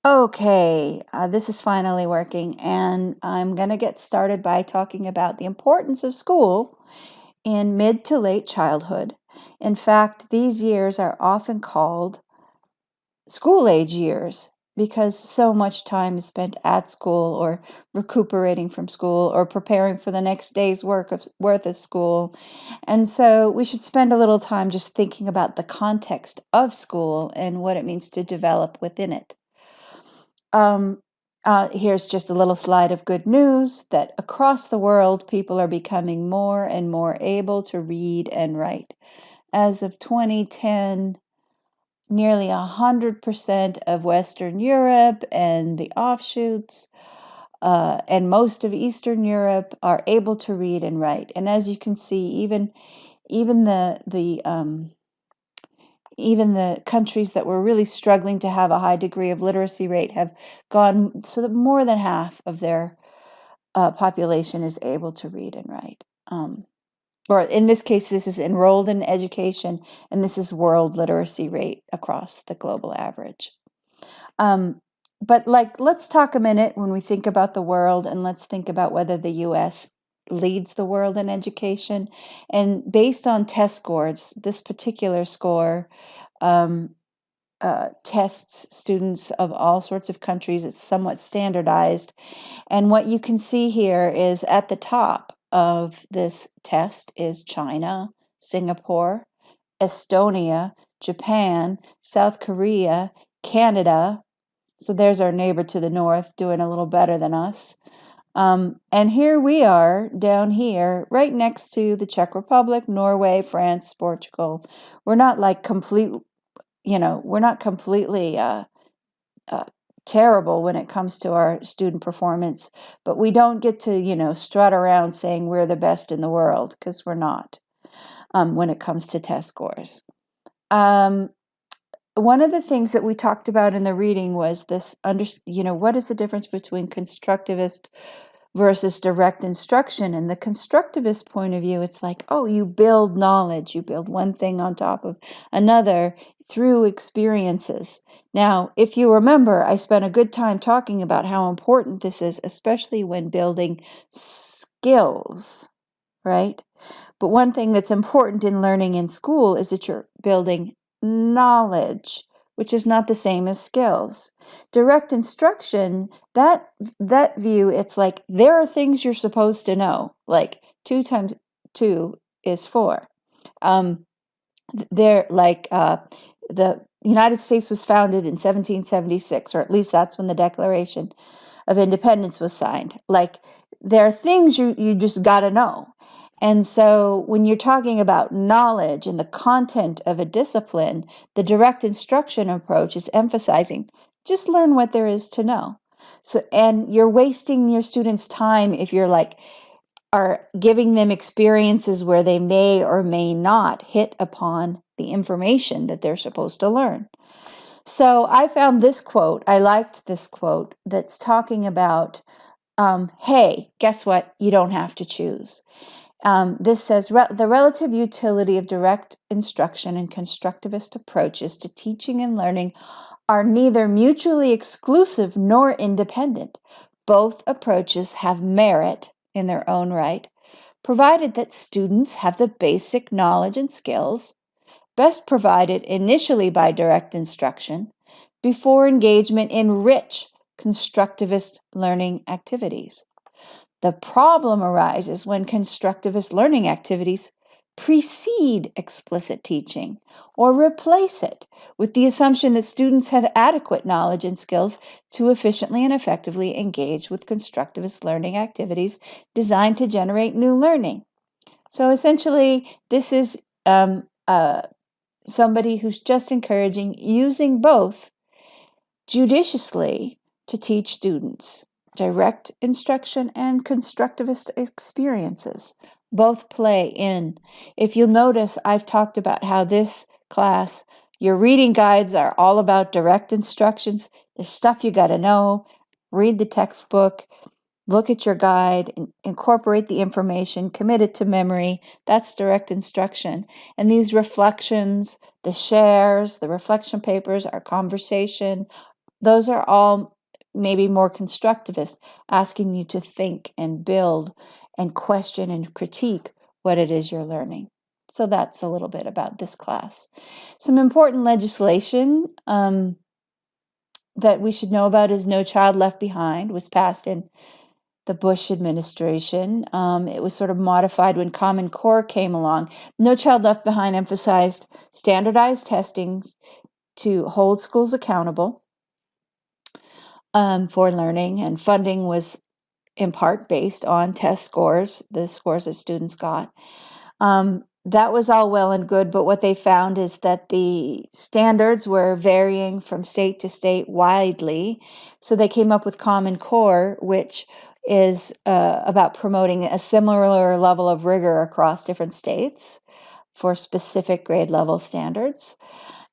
Okay, this is finally working, and I'm going to get started by talking about the importance of school in mid to late childhood. In fact, these years are often called school age years because so much time is spent at school or recuperating from school or preparing for the next day's worth of school. And so we should spend a little time just thinking about the context of school and what it means to develop within it. Um, Here's just a little slide of good news that across the world, people are becoming more and more able to read and write. As of 2010, nearly 100% of Western Europe and the offshoots and most of Eastern Europe are able to read and write. And as you can see, even the countries that were really struggling to have a high degree of literacy rate have gone so that more than half of their population is able to read and write. Or in this case, this is enrolled in education, and this is world literacy rate across the global average. Um, but let's talk a minute when we think about the world, and let's think about whether the U.S. leads the world in education. And based on test scores, this particular score um, tests students of all sorts of countries. It's somewhat standardized. And what you can see here is at the top of this test is China, Singapore, Estonia, Japan, South Korea, Canada. So there's our neighbor to the north doing a little better than us. And here we are down here, right next to the Czech Republic, Norway, France, Portugal. We're not like we're not completely uh, terrible when it comes to our student performance, but we don't get to, strut around saying we're the best in the world because we're not when it comes to test scores. Um, One of the things that we talked about in the reading was what is the difference between constructivist versus direct instruction? And the constructivist point of view, it's like, oh, you build knowledge, you build one thing on top of another through experiences. Now, if you remember, I spent a good time talking about how important this is, especially when building skills, right? But one thing that's important in learning in school is that you're building knowledge, which is not the same as skills. Direct instruction, that view, it's like there are things you're supposed to know, like 2 times 2 is 4. Um, they're like the United States was founded in 1776, or at least that's when the Declaration of Independence was signed. Like there are things you just got to know. And so when you're talking about knowledge and the content of a discipline, the direct instruction approach is emphasizing just learn what there is to know. So, and you're wasting your students' time if you're like are giving them experiences where they may or may not hit upon the information that they're supposed to learn. So I found this quote, I liked this quote that's talking about, hey, guess what? You don't have to choose. This says the relative utility of direct instruction and constructivist approaches to teaching and learning are neither mutually exclusive nor independent. Both approaches have merit in their own right, provided that students have the basic knowledge and skills, best provided initially by direct instruction, before engagement in rich constructivist learning activities. The problem arises when constructivist learning activities precede explicit teaching or replace it with the assumption that students have adequate knowledge and skills to efficiently and effectively engage with constructivist learning activities designed to generate new learning. So essentially, this is somebody who's just encouraging using both judiciously to teach students. Direct instruction and constructivist experiences both play in. If you'll notice, I've talked about how this class, your reading guides are all about direct instructions. There's stuff you got to know. Read the textbook, look at your guide, incorporate the information, commit it to memory. That's direct instruction. And these reflections, the shares, the reflection papers, our conversation, Those are all maybe more constructivist, asking you to think and build and question and critique what it is you're learning. So that's a little bit about this class. Some important legislation that we should know about is No Child Left Behind, was passed in the Bush administration. It was sort of modified when Common Core came along. No Child Left Behind emphasized standardized testing to hold schools accountable for learning, and funding was in part based on test scores, the scores that students got. That was all well and good, but what they found is that the standards were varying from state to state widely. So they came up with Common Core, which is about promoting a similar level of rigor across different states for specific grade level standards.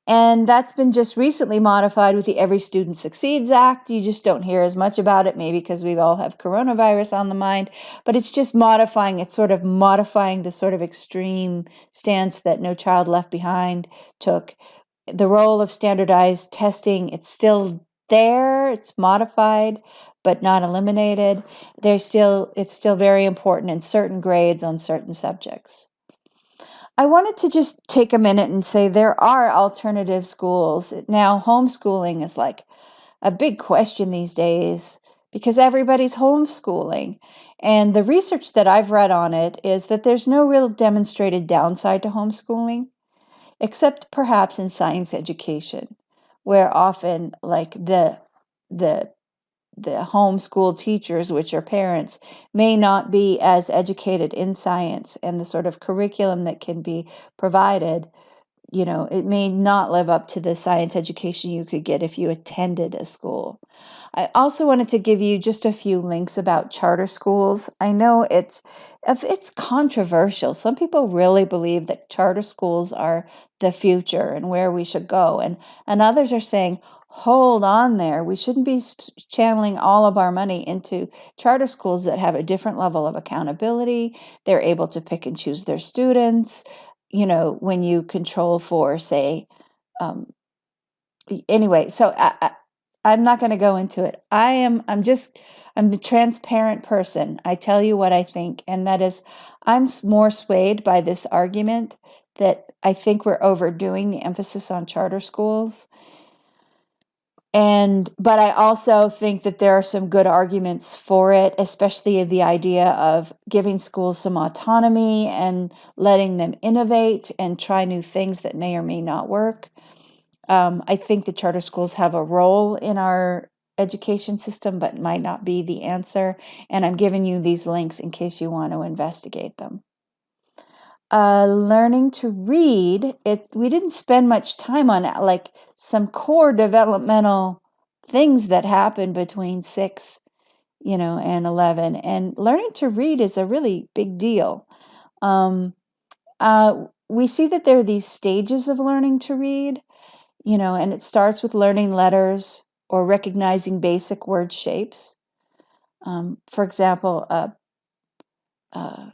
And that's been just recently modified with the Every Student Succeeds Act. You just don't hear as much about it, maybe because we all have coronavirus on the mind, but it's just modifying, it's sort of modifying the sort of extreme stance that No Child Left Behind took. The role of standardized testing, it's still there, it's modified, but not eliminated. It's still very important in certain grades on certain subjects. I wanted to just take a minute and say there are alternative schools. Now, homeschooling is like a big question these days because everybody's homeschooling. And the research that I've read on it is that there's no real demonstrated downside to homeschooling, except perhaps in science education, where often like the homeschool teachers, which are parents, may not be as educated in science, and the sort of curriculum that can be provided, it may not live up to the science education you could get if you attended a school. I also wanted to give you just a few links about charter schools. I know it's controversial. Some people really believe that charter schools are the future and where we should go, and others are saying, hold on there. We shouldn't be channeling all of our money into charter schools that have a different level of accountability. They're able to pick and choose their students. When you control for, say, anyway, so I'm not going to go into it. I'm a transparent person. I tell you what I think, and that is, I'm more swayed by this argument that I think we're overdoing the emphasis on charter schools. But I also think that there are some good arguments for it, especially the idea of giving schools some autonomy and letting them innovate and try new things that may or may not work. I think the charter schools have a role in our education system, but might not be the answer. And I'm giving you these links in case you want to investigate them. Learning to read, we didn't spend much time on it, like some core developmental things that happen between 6, and 11. And learning to read is a really big deal. We see that there are these stages of learning to read, and it starts with learning letters or recognizing basic word shapes. For example, a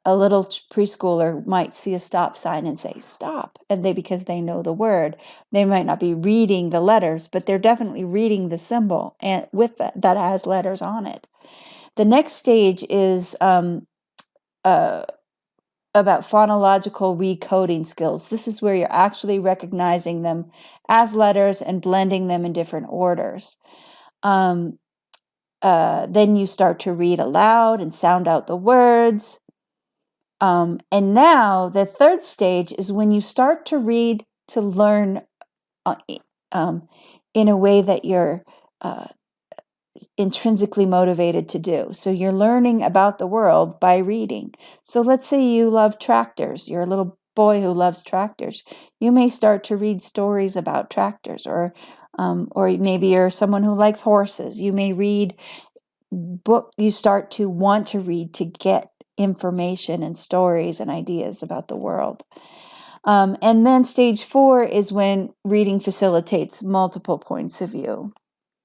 little preschooler might see a stop sign and say stop, and because they know the word, they might not be reading the letters, but they're definitely reading the symbol and with that has letters on it. The next stage is about phonological recoding skills. This is where you're actually recognizing them as letters and blending them in different orders. Then you start to read aloud and sound out the words. And now the third stage is when you start to read to learn in a way that you're intrinsically motivated to do. So you're learning about the world by reading. So let's say you love tractors. You're a little boy who loves tractors. You may start to read stories about tractors, or maybe you're someone who likes horses. You may read you start to want to read to get information and stories and ideas about the world. And then stage 4 is when reading facilitates multiple points of view.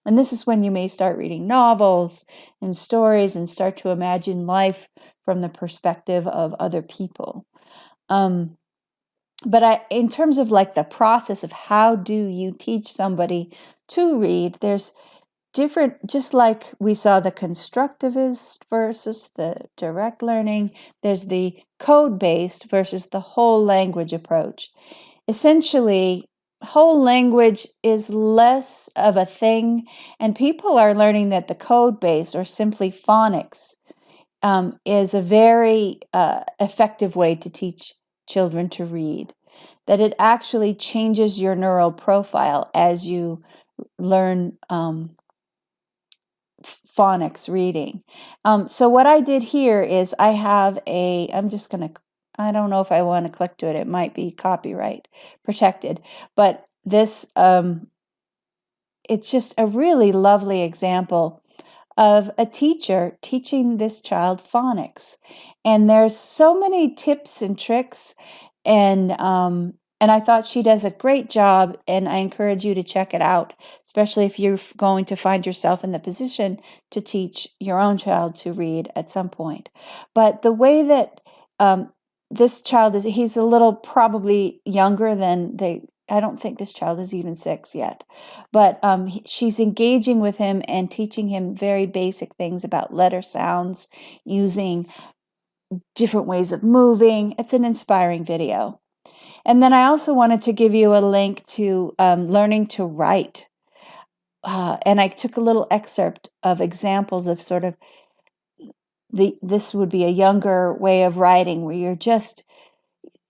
And this is when you may start reading novels and stories and start to imagine life from the perspective of other people. But in terms of like the process of how do you teach somebody to read, there's different, just like we saw the constructivist versus the direct learning, there's the code-based versus the whole language approach. Essentially, whole language is less of a thing, and people are learning that the code-based, or simply phonics, is a very effective way to teach children to read. That it actually changes your neural profile as you learn phonics reading. So what I did here is I have I'm just going to, I don't know if I want to click to it. It might be copyright protected, but this, it's just a really lovely example of a teacher teaching this child phonics. And there's so many tips and tricks, and I thought she does a great job, and I encourage you to check it out, especially if you're going to find yourself in the position to teach your own child to read at some point. But the way that this child is, he's a little probably younger than I don't think this child is even 6 yet, but she's engaging with him and teaching him very basic things about letter sounds, using different ways of moving. It's an inspiring video. And then I also wanted to give you a link to learning to write. And I took a little excerpt of examples of sort of this would be a younger way of writing where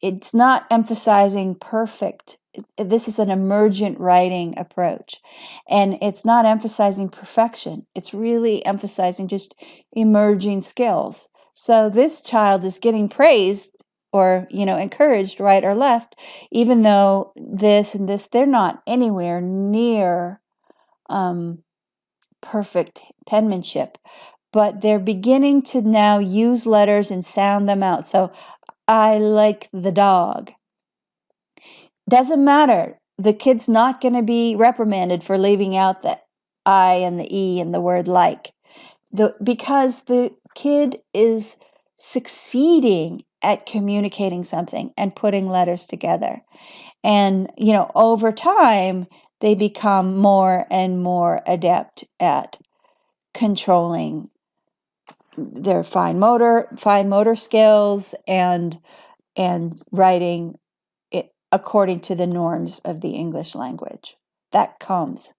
it's not emphasizing perfect. This is an emergent writing approach, and it's not emphasizing perfection. It's really emphasizing just emerging skills. So this child is getting praised or, encouraged, right or left, even though this and this, they're not anywhere near perfect penmanship, but they're beginning to now use letters and sound them out. So I like the dog. Doesn't matter. The kid's not going to be reprimanded for leaving out the I and the E in the word like. Because the kid is succeeding at communicating something and putting letters together. And, over time, they become more and more adept at controlling their fine motor skills and writing it according to the norms of the English language. That comes.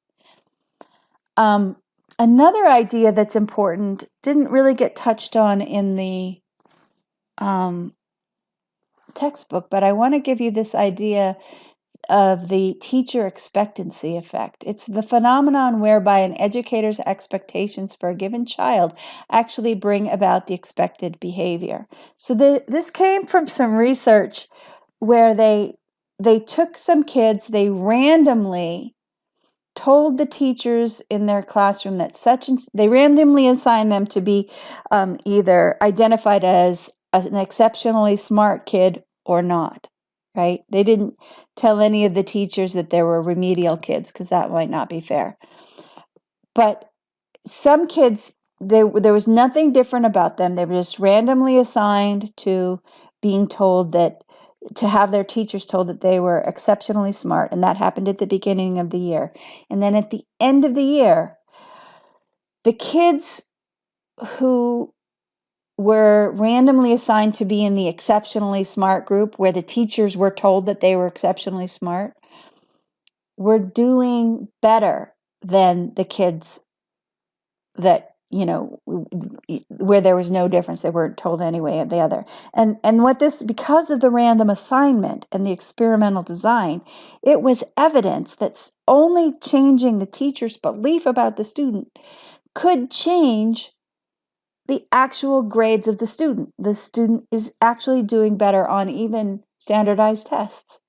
Another idea that's important didn't really get touched on in the textbook, but I want to give you this idea of the teacher expectancy effect. It's the phenomenon whereby an educator's expectations for a given child actually bring about the expected behavior. So this came from some research where they took some kids, they randomly told the teachers in their classroom that they randomly assigned them to be either identified as an exceptionally smart kid or not, right? They didn't tell any of the teachers that there were remedial kids because that might not be fair. But some kids, there was nothing different about them. They were just randomly assigned to being told to have their teachers told that they were exceptionally smart, and that happened at the beginning of the year. And then at the end of the year, the kids who were randomly assigned to be in the exceptionally smart group, where the teachers were told that they were exceptionally smart, were doing better than the kids that, where there was no difference. They weren't told anyway at the other. And because of the random assignment and the experimental design, it was evidence that only changing the teacher's belief about the student could change the actual grades of the student. The student is actually doing better on even standardized tests.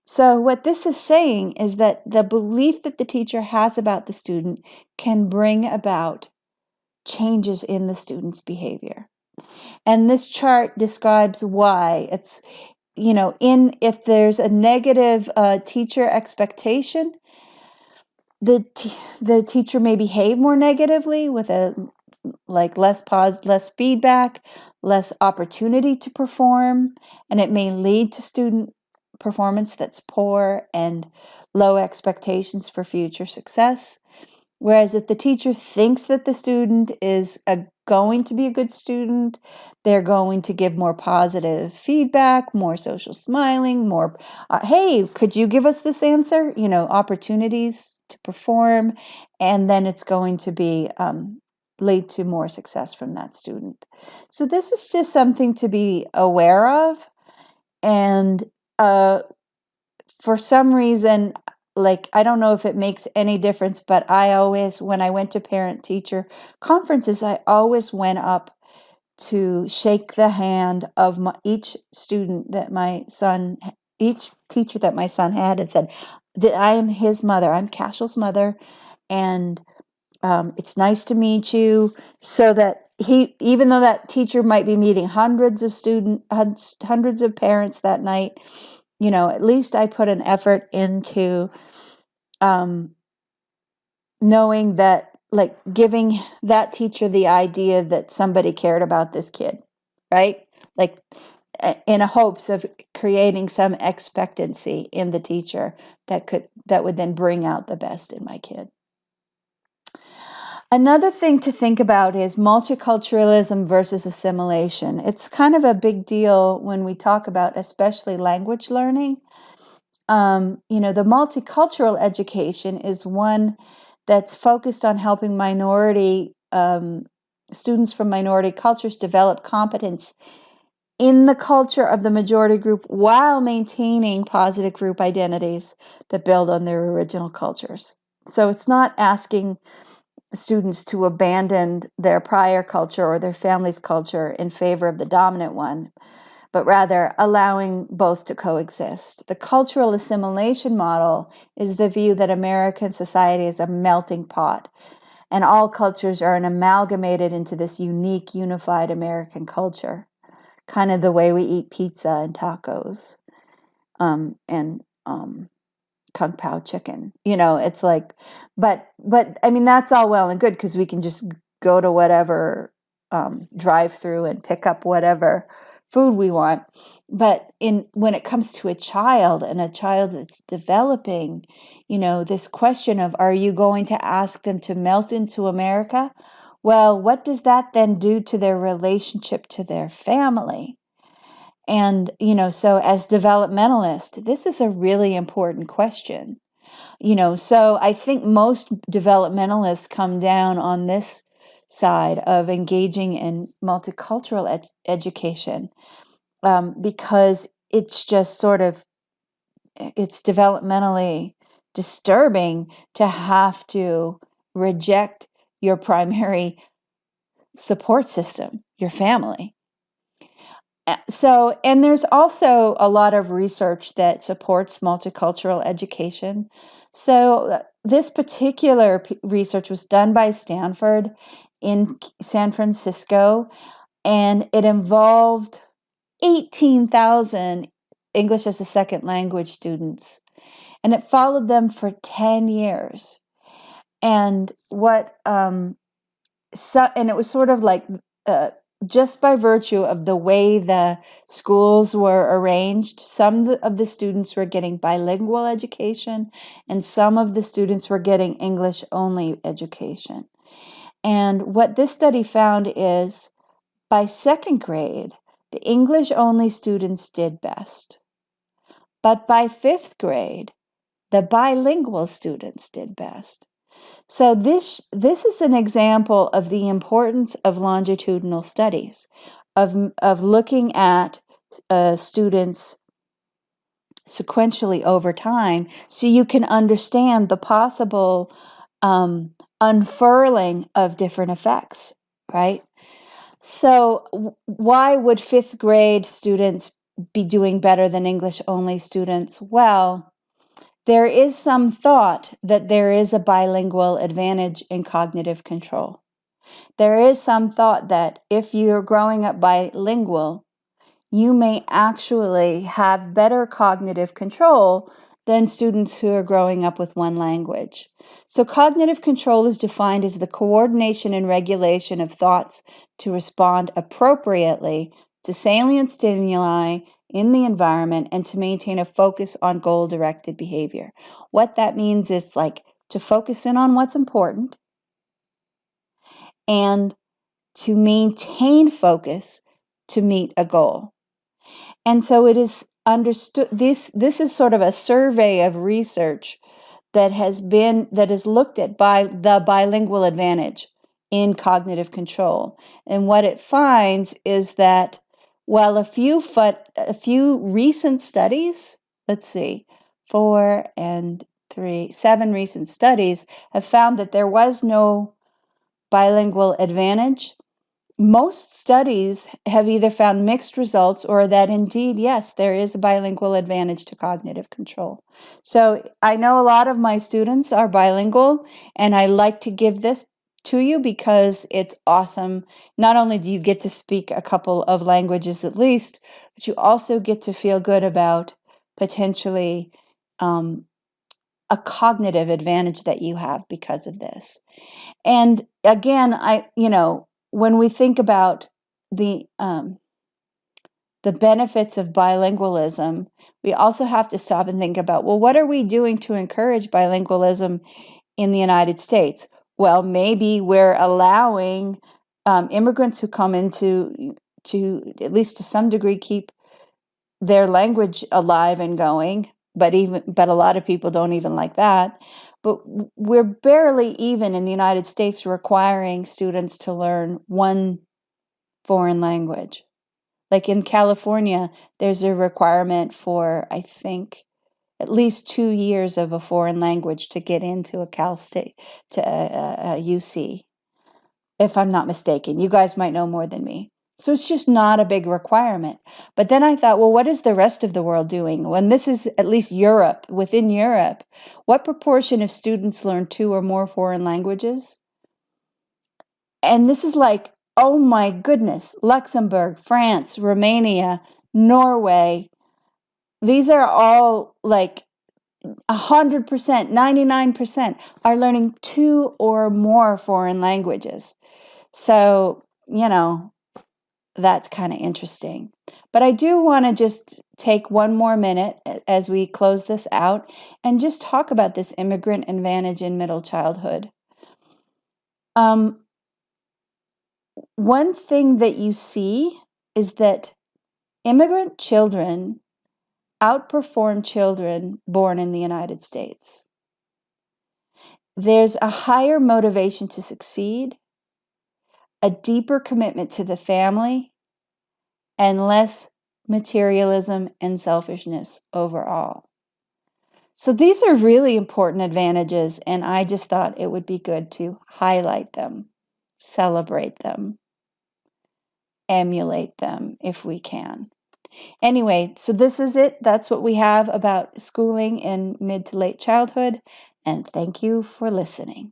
So what this is saying is that the belief that the teacher has about the student can bring about changes in the student's behavior. And this chart describes why. It's, if there's a negative teacher expectation, the teacher may behave more negatively with less feedback, less opportunity to perform, and it may lead to student performance that's poor and low expectations for future success. Whereas if the teacher thinks that the student is going to be a good student, they're going to give more positive feedback, more social smiling, more, hey, could you give us this answer? Opportunities to perform, and then it's going to be lead to more success from that student. So this is just something to be aware of. And for some reason, I don't know if it makes any difference, but I always, when I went to parent-teacher conferences, I always went up to shake the hand of each teacher that my son had, and said that I am his mother. I'm Cashel's mother, and it's nice to meet you. So that even though that teacher might be meeting hundreds of parents that night, at least I put an effort into knowing that, giving that teacher the idea that somebody cared about this kid, right? In hopes of creating some expectancy in the teacher that would then bring out the best in my kid. Another thing to think about is multiculturalism versus assimilation. It's kind of a big deal when we talk about especially language learning. The multicultural education is one that's focused on helping students from minority cultures develop competence in the culture of the majority group while maintaining positive group identities that build on their original cultures. So it's not asking students to abandon their prior culture or their family's culture in favor of the dominant one, but rather allowing both to coexist. The cultural assimilation model is the view that American society is a melting pot, and all cultures are amalgamated into this unique, unified American culture, kind of the way we eat pizza and tacos, and Kung Pao chicken. It's but I mean, that's all well and good because we can just go to whatever drive through and pick up whatever food we want. But when it comes to a child that's developing, this question of, are you going to ask them to melt into America? Well, what does that then do to their relationship to their family? And, so as developmentalists, this is a really important question. So I think most developmentalists come down on this side of engaging in multicultural education, because it's just it's developmentally disturbing to have to reject your primary support system, your family. And there's also a lot of research that supports multicultural education. So this particular research was done by Stanford in San Francisco, and it involved 18,000 English as a second language students, and it followed them for 10 years. And and it was sort of just by virtue of the way the schools were arranged, some of the students were getting bilingual education, and some of the students were getting English-only education. And what this study found is, by second grade, the English-only students did best. But by fifth grade, the bilingual students did best. So this is an example of the importance of longitudinal studies, of looking at students sequentially over time, so you can understand the possible unfurling of different effects, right? So why would fifth grade students be doing better than English-only students? Well, there is some thought that there is a bilingual advantage in cognitive control. There is some thought that if you're growing up bilingual, you may actually have better cognitive control than students who are growing up with one language. So cognitive control is defined as the coordination and regulation of thoughts to respond appropriately to salient stimuli in the environment and to maintain a focus on goal-directed behavior. What that means is like to focus in on what's important and to maintain focus to meet a goal. And so it is understood, this is sort of a survey of research that is looked at by the bilingual advantage in cognitive control. And what it finds is that while a few recent studies, let's see, 7 recent studies have found that there was no bilingual advantage. Most studies have either found mixed results or that indeed, yes, there is a bilingual advantage to cognitive control. So I know a lot of my students are bilingual, and I like to give this to you because it's awesome. Not only do you get to speak a couple of languages at least, but you also get to feel good about potentially a cognitive advantage that you have because of this. And again, when we think about the benefits of bilingualism, we also have to stop and think about, well, what are we doing to encourage bilingualism in the United States? Well, maybe we're allowing immigrants who come into to at least to some degree keep their language alive and going, but a lot of people don't even like that. But we're barely even in the United States requiring students to learn one foreign language. Like in California, there's a requirement for, I think, at least 2 years of a foreign language to get into a Cal State, to a UC, if I'm not mistaken. You guys might know more than me. So it's just not a big requirement. But then I thought, well, what is the rest of the world doing? When this is at least Europe, within Europe, what proportion of students learn 2 or more foreign languages? And this is like, oh my goodness, Luxembourg, France, Romania, Norway. These are all like 100%, 99% are learning 2 or more foreign languages. So, that's kind of interesting. But I do want to just take one more minute as we close this out and just talk about this immigrant advantage in middle childhood. One thing that you see is that immigrant children outperform children born in the United States. There's a higher motivation to succeed, a deeper commitment to the family, and less materialism and selfishness overall. So these are really important advantages, and I just thought it would be good to highlight them, celebrate them, emulate them if we can. Anyway, so this is it. That's what we have about schooling in mid to late childhood, and thank you for listening.